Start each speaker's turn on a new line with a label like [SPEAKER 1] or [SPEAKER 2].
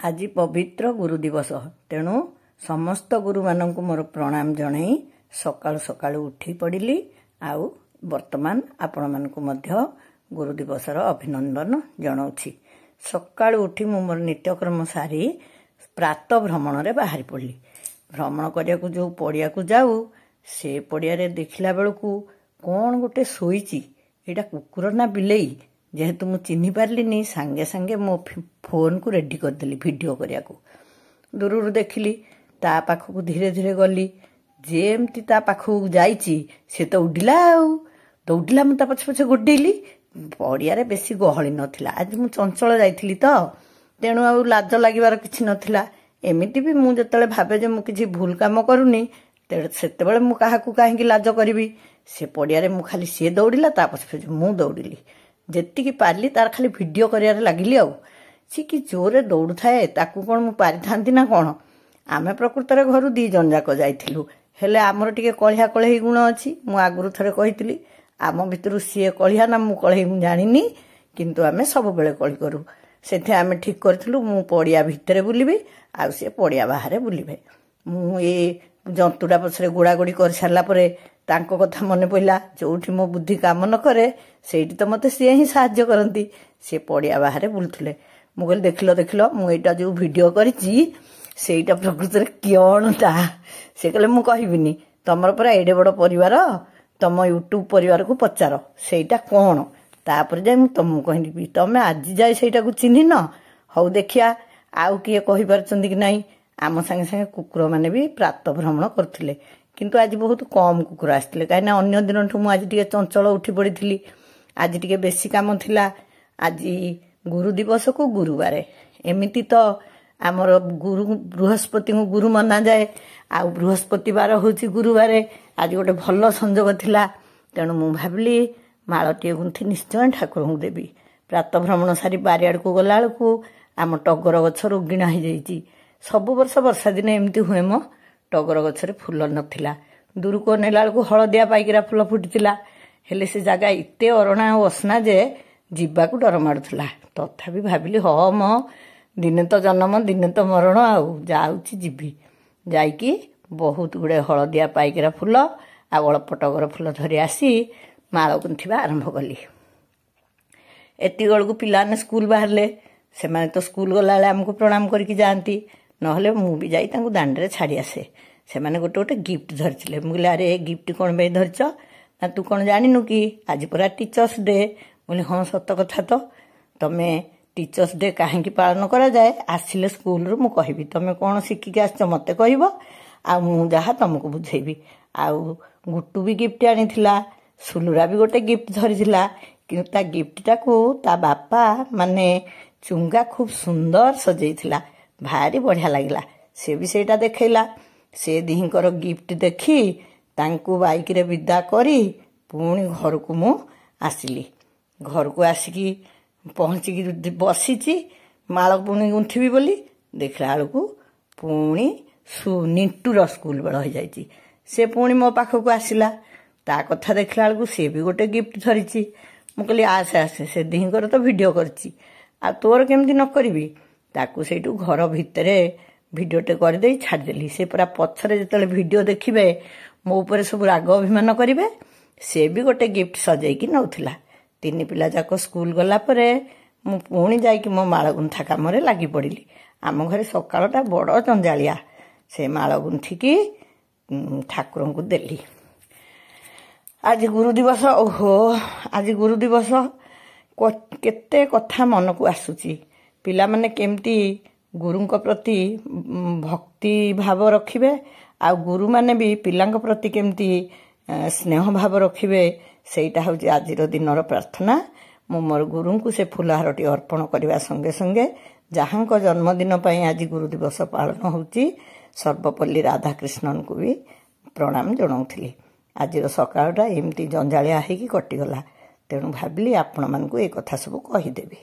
[SPEAKER 1] आज पवित्र गुरु दिवस तेणु समस्त गुरु मानक मोर प्रणाम जनाई सकाळु सकाळु उठी पड़िली आउ वर्तमान आपण मानकु मध्य गुरु दिवस अभिनंदन जनाऊँगी। सकाळु उठी मु मोर नित्यक्रम सारी प्रात भ्रमण रे बाहरी पड़ली। भ्रमण करिया को जो पड़िया को जाऊ से पड़िया रे देखिला बेलकू कौन गोटे शोईची एटा कुकुर ना बिलेई जेहेतु मु चिन्हि पारलिनी सांगे सांगे मो फोन को रेडी करदेली वीडियो करिया को। दूर देखिली ता पाखक धीरे धीरे गली जेमती ता पाखक जाइची से तो उडिला दौड़िला मु ता पछे पछे गोडेली। पड़िया रे बेसी गहली नथिला आज मु चंचल जाइथिली तो तेणु आ लाज लागिबार किछि नथिला। एमिति भी मु जतले भाबे जे मु किछि भूल काम करूनी सेतेबेले मु काहाकू काहेकि लाज करिवि। से पड़िया रे मु खाली से दौड़िला ता पछे पछे मु दौड़िली जेतिकी पारली तार खाली वीडियो करियारे लागिली। आउ सी कि जोरे दौड़ू थाए ताकू कोन मु पारि थांती ना कोन। आमे प्रकृत रे घरु दी जन जाक जाइथिलु हेले आमर टिके कळिया कळेही गुण अछि। मु आगुरु थरे कहितली आम भितरु सीए कळिया ना मु कळेही मु जानिनी किंतु आमे सब बेले कळी करू। सेथे आमे ठीक करथिलु मु पड़िया भितरे बुलिबे आ से पड़िया बाहरे बुलिबे। मु ए जंतुडा पछरे गोड़ागोड़ी कर सारला परे तांको कथा मने पइला जोठी मो बुद्धि काम न करे सेठी तो मते से ही सहाय्य करंती। से पड़िया बाहरे बुलथुले मु कहली देखिलो मु एटा जो वीडियो करिची सेटा प्रकृत रे कियणटा। से कहले मु कहिबिनी तमर परा एडे बड़ परिवार तम यूट्यूब परिवार को पचार सेटा कोन तापर जाय मु तमु कहिबी तमे आज जाय सेटा को चिन्हि न हौ देखिया आउ किए कहि परचंदी कि नाही। आम संगे संगे कुकुर माने भी प्रात भ्रमण करथिले किंतु आज बहुत कम कुकुर आसथिले काहे ना अन्य दिन ठु मु आज टिके चंचल उठी पड़िथिली। आज टिके बेसी काम थिला। आज गुरु दिवस को गुरुवार एमिति तो आमर गुरु बृहस्पति को गुरु माना जाए आ बृहस्पतिवार होची गुरुवार। आज गोटे भल संजोग थिला तेणु मु भाबली मालटिए गुंथि निश्चय ठाकुर को देवी। प्रात भ्रमण सारी बारियाड़ को गला बेलू आम टगर गछ रोगिणा हो जाइए। सब वर्ष वर्षा दिन एमती हुए मो टगर गछरे फूल नथिला दूर को नेला बेलू हलदिया पाइकिरा फूल फुटिथिला हेले से जगह एते अरणा और असना जे जीवा को डर मारुला। तथापि भाविली ह मो दिने तो जन्म दिने तो मरण आउ जाउची जीवी जाइकी बहुत गुड़े हलदिया पाइकिरा फूल आ अल्प टगर फूल धरी आसी माल गुंथिबा आरंभ कली। एति बेलू पिलाने स्कूल बाहरले से माने तो स्कूल गला बेले आमको प्रणाम करके जाती नहले मु भी जाई तांको दांडरे छाड़ी आसे। से माने गोटे गोटे गिफ्ट धरथिले मु कहले अरे गिफ्ट कोन बे धरछ ना तू कोन जानिनु कि आज पूरा टीचर्स डे। बोले हाँ सत कथा तो तमे टीचर्स डे काहेकि पालन करा जाए आसिले स्कूल रु मु कहबी तमे कोन शिखिक आछ मते कहबो आ मु जहा तुमको बुझेबी। आ गुट्टू भी गिफ्ट आनिथिला सुलुरा भी गोटे गिफ्ट धरिथिला किंतु ता गिफ्टटा को ता बापा माने चुंगा खूब सुंदर सजेइथिला भारी बढ़िया लागिला। से भी सेटा देखैला से दिहिंकर गिफ्ट देखी तांकू बाइक रे विदा करी पुणी घर को मु आसिली। घर को आसिकी पहुंची बसीची माल पुणी गुंथिबी बोली देखला बेलू पुणी निंटूर स्कूल बेल हो जाइए। से पुणी मो पाखक आसिला ता कथा देखला बेलू से भी गोटे गिफ्ट धरिची। मु कहली आसे आसे से दिहिंकर तो वीडियो करची आ तोर केमती न करिवि ताकू सेठू घर भितरे भिडियोटे करदे छाड़देली। से पूरा पछरे जतले वीडियो देखिबे मो ऊपर सब राग अभिमान करिवे। से भी गोटे गिफ्ट सजेइकी नउथिला। तीन पिला जाक स्कूल गला परे मु पुणी जाइकी मो माळ गुंथा काम रे लागि पड़िली। आम घरे सकाळटा बड़ जंजालिया से माळ गुंथिकी ठाकुर को देली। आज गुरु दिवस ओहो आज गुरु दिवस केते कथा मन को आसुची पिला माने केमती गुरुंक प्रति भक्ति भाव रखिबे आ गुरु माने भी पिलांक प्रति केमती स्नेह भाव रखिबे सेटा होची आजिर दिनर प्रार्थना। मु मोर गुरु को से फुलहारटी अर्पण करने संगे संगे जहां जन्मदिन पर आज गुरु दिवस पालन होची सर्वपल्ली राधाकृष्णन को भी प्रणाम जनाऊली। आज सकाळटा एमती जंजालिया होगी कटिगला तेणु भाविली आपण मानकू ए कथा सब कहीदेवी।